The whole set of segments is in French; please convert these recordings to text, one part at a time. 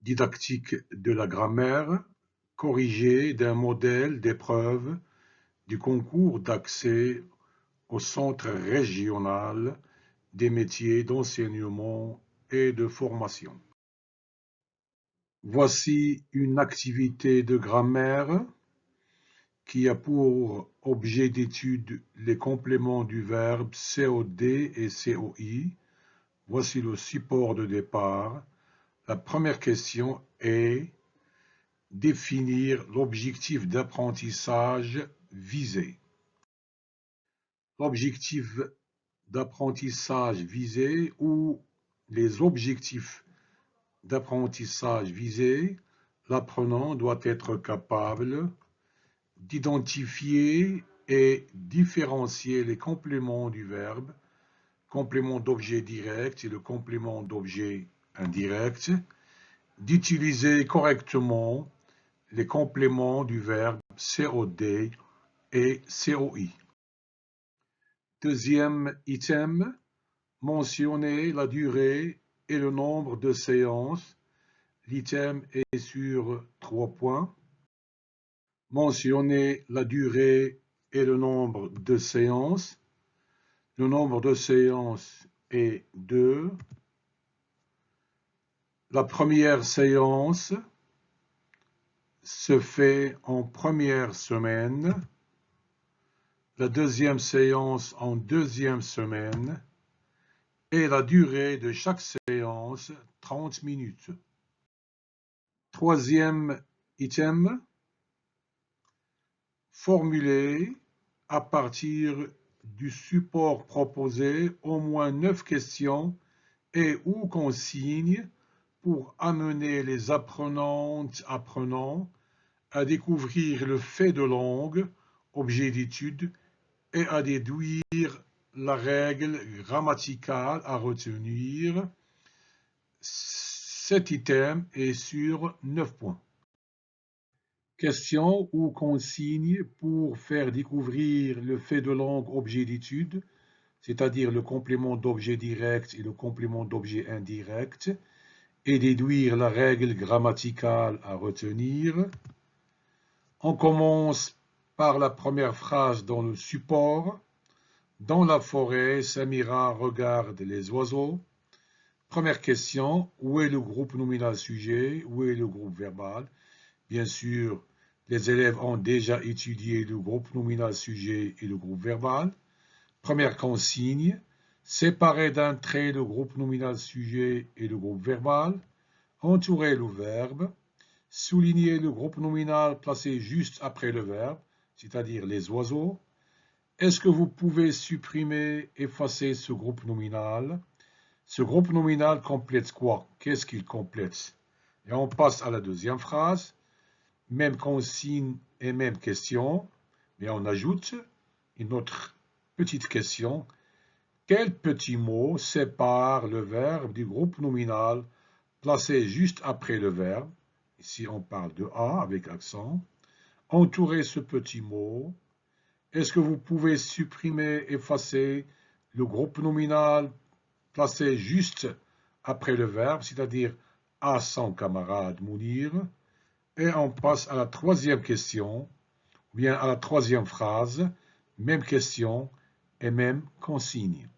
Didactique de la grammaire, corrigée d'un modèle d'épreuve du concours d'accès au Centre régional des métiers d'enseignement et de formation. Voici une activité de grammaire qui a pour objet d'étude les compléments du verbe COD et COI. Voici le support de départ. La première question est définir l'objectif d'apprentissage visé. L'objectif d'apprentissage visé ou les objectifs d'apprentissage visés, l'apprenant doit être capable d'identifier et différencier les compléments du verbe, complément d'objet direct et le complément d'objet indirect, d'utiliser correctement les compléments du verbe COD et COI. Deuxième item, mentionner la durée et le nombre de séances. L'item est sur 3 points. Mentionner la durée et le nombre de séances. Le nombre de séances est 2. La première séance se fait en première semaine, la deuxième séance en deuxième semaine et la durée de chaque séance 30 minutes. Troisième item, formuler à partir du support proposé au moins 9 questions et ou consignes pour amener les apprenants à découvrir le fait de langue, objet d'étude, et à déduire la règle grammaticale à retenir. Cet item est sur 9 points. Question ou consigne pour faire découvrir le fait de langue objet d'étude, c'est-à-dire le complément d'objet direct et le complément d'objet indirect, et déduire la règle grammaticale à retenir. On commence par la première phrase dans le support. Dans la forêt, Samira regarde les oiseaux. Première question, où est le groupe nominal sujet? Où est le groupe verbal? Bien sûr, les élèves ont déjà étudié le groupe nominal sujet et le groupe verbal. Première consigne, séparer d'un trait le groupe nominal sujet et le groupe verbal. Entourer le verbe. Souligner le groupe nominal placé juste après le verbe, c'est-à-dire les oiseaux. Est-ce que vous pouvez supprimer, effacer ce groupe nominal? Ce groupe nominal complète quoi? Qu'est-ce qu'il complète? Et on passe à la deuxième phrase. Même consigne et même question. Mais on ajoute une autre petite question. Quel petit mot sépare le verbe du groupe nominal placé juste après le verbe? Ici, on parle de A avec accent. Entourez ce petit mot. Est-ce que vous pouvez supprimer, effacer le groupe nominal placé juste après le verbe, c'est-à-dire à son camarade Mounir? Et on passe à la troisième question, ou bien à la troisième phrase. Même question et même consigne.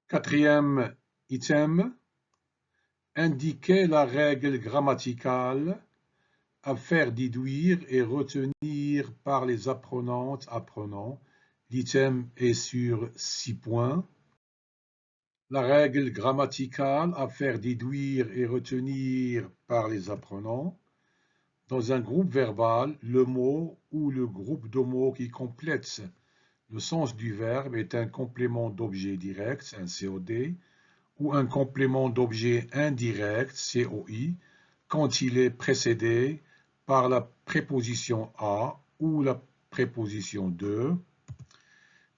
Quatrième item. Indiquer la règle grammaticale à faire déduire et retenir par les apprenants. L'item est sur 6 points. La règle grammaticale à faire déduire et retenir par les apprenants. Dans un groupe verbal, le mot ou le groupe de mots qui complète le sens du verbe est un complément d'objet direct, un COD, ou un complément d'objet indirect, COI, quand il est précédé par la préposition à ou la préposition de.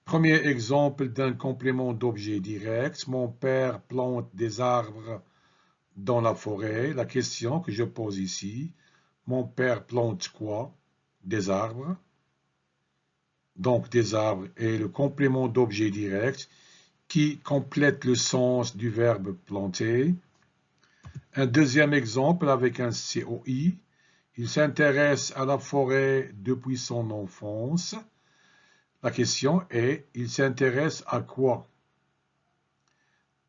Premier exemple d'un complément d'objet direct. Mon père plante des arbres dans la forêt. La question que je pose ici, mon père plante quoi? Des arbres. Donc des arbres est le complément d'objet direct qui complète le sens du verbe planter. Un deuxième exemple avec un COI. Il s'intéresse à la forêt depuis son enfance. La question est, il s'intéresse à quoi?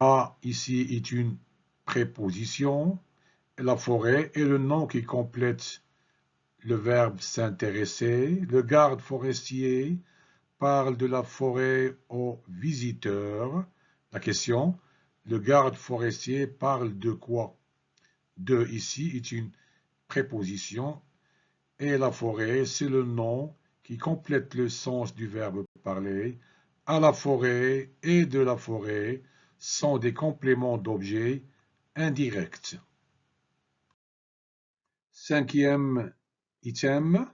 A, ici, est une préposition. La forêt est le nom qui complète le verbe s'intéresser. Le garde forestier parle de la forêt aux visiteurs. La question, le garde forestier parle de quoi? De, ici, est une préposition et la forêt, c'est le nom qui complète le sens du verbe parler. À la forêt et de la forêt sont des compléments d'objets indirects. Cinquième item.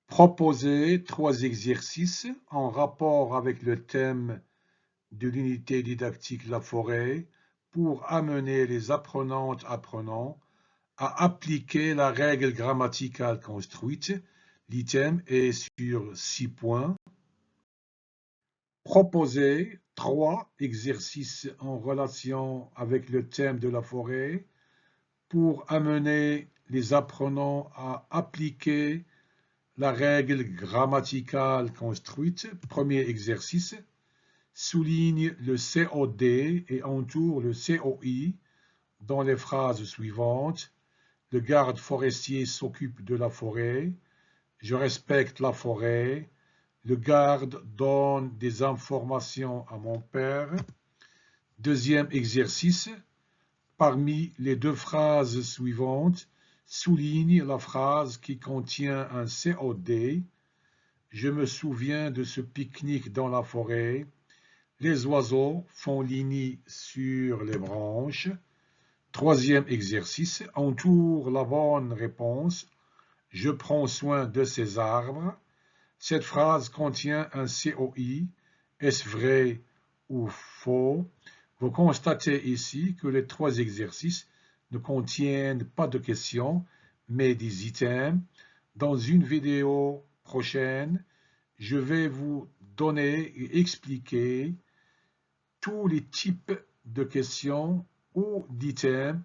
Proposer 3 exercices en rapport avec le thème de l'unité didactique La forêt pour amener les apprenantes-apprenants à appliquer la règle grammaticale construite. L'item est sur 6 points. Proposer 3 exercices en relation avec le thème de la forêt pour amener les apprenants à appliquer la règle grammaticale construite. Premier exercice. Souligne le COD et entoure le COI dans les phrases suivantes. Le garde forestier s'occupe de la forêt. Je respecte la forêt. Le garde donne des informations à mon père. Deuxième exercice. Parmi les 2 phrases suivantes, souligne la phrase qui contient un COD. Je me souviens de ce pique-nique dans la forêt. Les oiseaux font nid sur les branches. Troisième exercice, entoure la bonne réponse. Je prends soin de ces arbres. Cette phrase contient un COI. Est-ce vrai ou faux? Vous constatez ici que les 3 exercices ne contiennent pas de questions, mais des items. Dans une vidéo prochaine, je vais vous donner et expliquer tous les types de questions ou d'items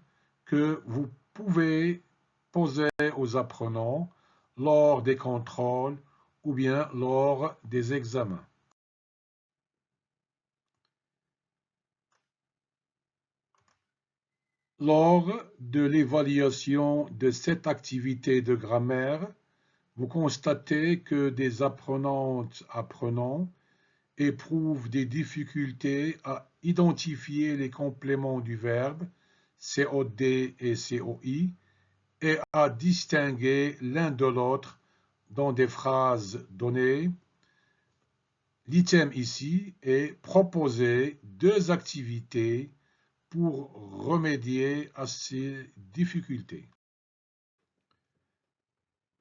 que vous pouvez poser aux apprenants lors des contrôles ou bien lors des examens. Lors de l'évaluation de cette activité de grammaire, vous constatez que des apprenantes-apprenants éprouvent des difficultés à identifier les compléments du verbe COD et COI et à distinguer l'un de l'autre dans des phrases données. L'item ici est proposer 2 activités pour remédier à ces difficultés.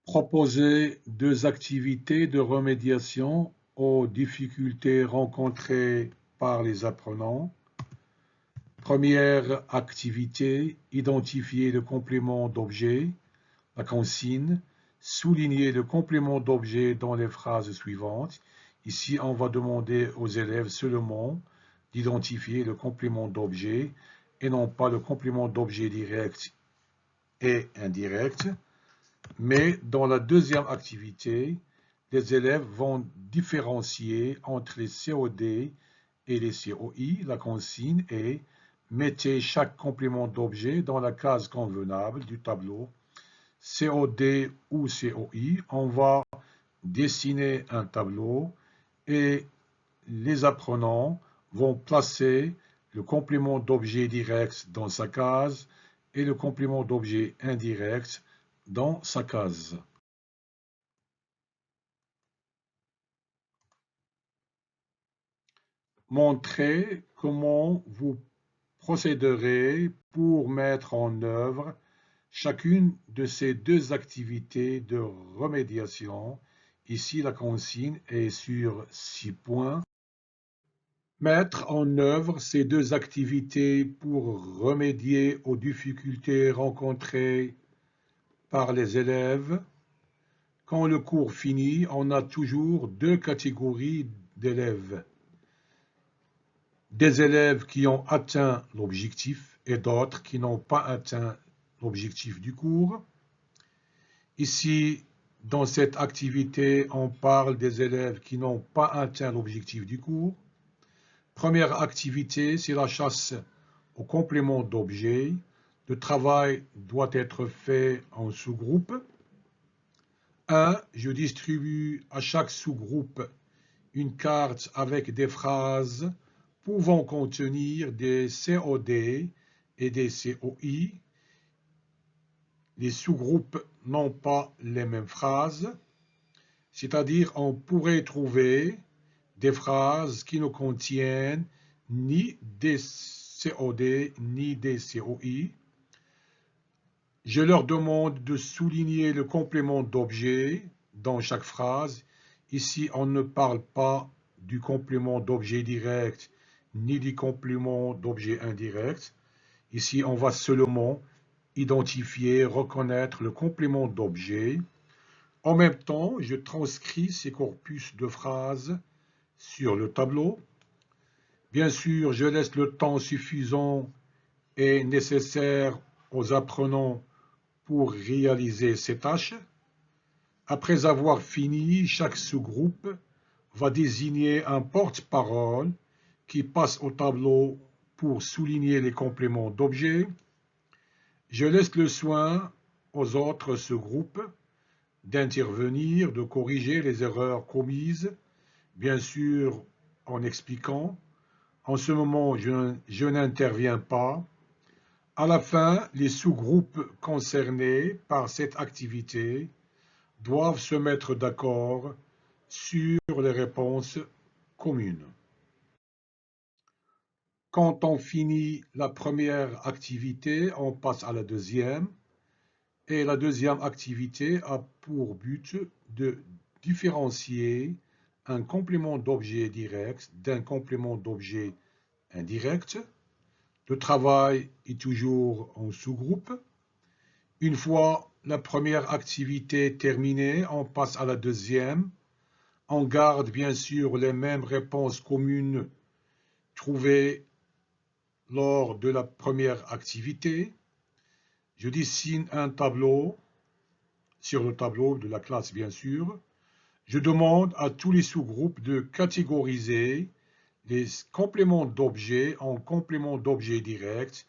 Proposer 2 activités de remédiation aux difficultés rencontrées par les apprenants. Première activité, identifier le complément d'objet, la consigne, souligner le complément d'objet dans les phrases suivantes. Ici, on va demander aux élèves seulement d'identifier le complément d'objet et non pas le complément d'objet direct et indirect. Mais dans la deuxième activité, les élèves vont différencier entre les COD et les COI. La consigne est mettez chaque complément d'objet dans la case convenable du tableau. COD ou COI, on va dessiner un tableau et les apprenants vont placer le complément d'objet direct dans sa case et le complément d'objet indirect dans sa case. Montrez comment vous procéderez pour mettre en œuvre chacune de ces 2 activités de remédiation. Ici, la consigne est sur 6 points. Mettre en œuvre ces 2 activités pour remédier aux difficultés rencontrées par les élèves. Quand le cours finit, on a toujours 2 catégories d'élèves. Des élèves qui ont atteint l'objectif et d'autres qui n'ont pas atteint l'objectif du cours. Ici, dans cette activité, on parle des élèves qui n'ont pas atteint l'objectif du cours. Première activité, c'est la chasse au complément d'objet. Le travail doit être fait en sous-groupe. 1. Je distribue à chaque sous-groupe une carte avec des phrases pouvant contenir des COD et des COI. Les sous-groupes n'ont pas les mêmes phrases, c'est-à-dire on pourrait trouver des phrases qui ne contiennent ni des COD ni des COI. Je leur demande de souligner le complément d'objet dans chaque phrase. Ici, on ne parle pas du complément d'objet direct ni du complément d'objet indirect. Ici, on va seulement identifier, reconnaître le complément d'objet. En même temps, je transcris ces corpus de phrases sur le tableau. Bien sûr, je laisse le temps suffisant et nécessaire aux apprenants pour réaliser ces tâches. Après avoir fini, chaque sous-groupe va désigner un porte-parole qui passe au tableau pour souligner les compléments d'objet. Je laisse le soin aux autres sous-groupes d'intervenir, de corriger les erreurs commises, bien sûr en expliquant. En ce moment, je n'interviens pas. À la fin, les sous-groupes concernés par cette activité doivent se mettre d'accord sur les réponses communes. Quand on finit la première activité, on passe à la deuxième. Et la deuxième activité a pour but de différencier un complément d'objet direct d'un complément d'objet indirect. Le travail est toujours en sous-groupe. Une fois la première activité terminée, on passe à la deuxième. On garde bien sûr les mêmes réponses communes trouvées lors de la première activité. Je dessine un tableau, sur le tableau de la classe bien sûr. Je demande à tous les sous-groupes de catégoriser les compléments d'objets en compléments d'objets directs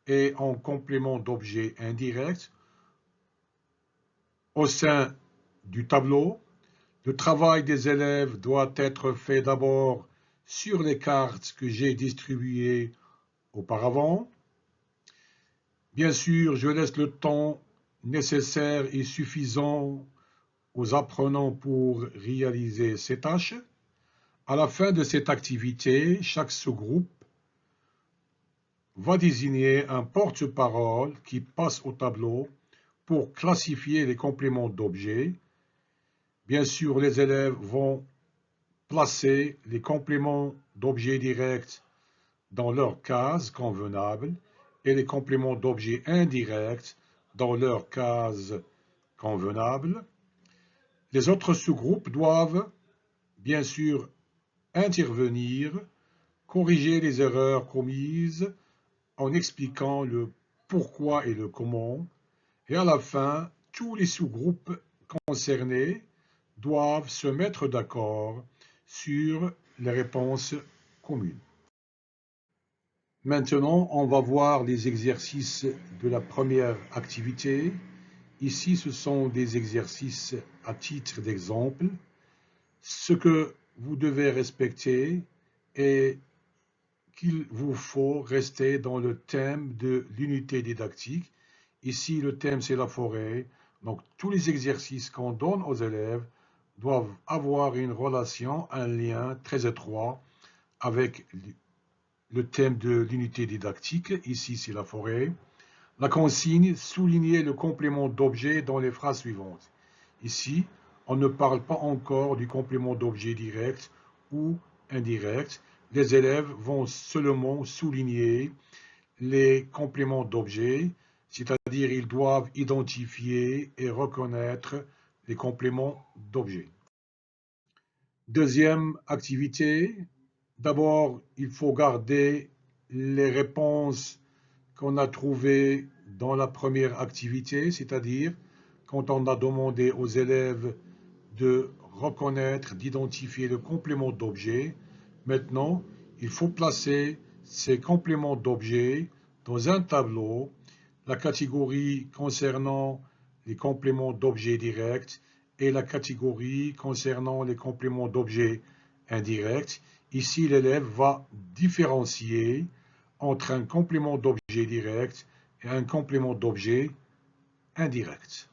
et en compléments d'objets indirects. Au sein du tableau, le travail des élèves doit être fait d'abord sur les cartes que j'ai distribuées auparavant. Bien sûr, je laisse le temps nécessaire et suffisant aux apprenants pour réaliser ces tâches. À la fin de cette activité, chaque sous-groupe va désigner un porte-parole qui passe au tableau pour classifier les compléments d'objets. Bien sûr, les élèves vont placer les compléments d'objets directs dans leur case convenable et les compléments d'objets indirects dans leur case convenable. Les autres sous-groupes doivent, bien sûr, intervenir, corriger les erreurs commises en expliquant le pourquoi et le comment. Et à la fin, tous les sous-groupes concernés doivent se mettre d'accord sur les réponses communes. Maintenant, on va voir les exercices de la première activité. Ici, ce sont des exercices à titre d'exemple. Ce que vous devez respecter est qu'il vous faut rester dans le thème de l'unité didactique. Ici, le thème, c'est la forêt. Donc, tous les exercices qu'on donne aux élèves doivent avoir une relation, un lien très étroit avec le thème de l'unité didactique. Ici, c'est la forêt. La consigne, souligner le complément d'objet dans les phrases suivantes. Ici, on ne parle pas encore du complément d'objet direct ou indirect. Les élèves vont seulement souligner les compléments d'objet, c'est-à-dire ils doivent identifier et reconnaître les compléments d'objet. Deuxième activité, d'abord, il faut garder les réponses qu'on a trouvé dans la première activité, c'est-à-dire quand on a demandé aux élèves de reconnaître, d'identifier le complément d'objet. Maintenant, il faut placer ces compléments d'objet dans un tableau, la catégorie concernant les compléments d'objet directs et la catégorie concernant les compléments d'objet indirects. Ici, l'élève va différencier entre un complément d'objet direct et un complément d'objet indirect.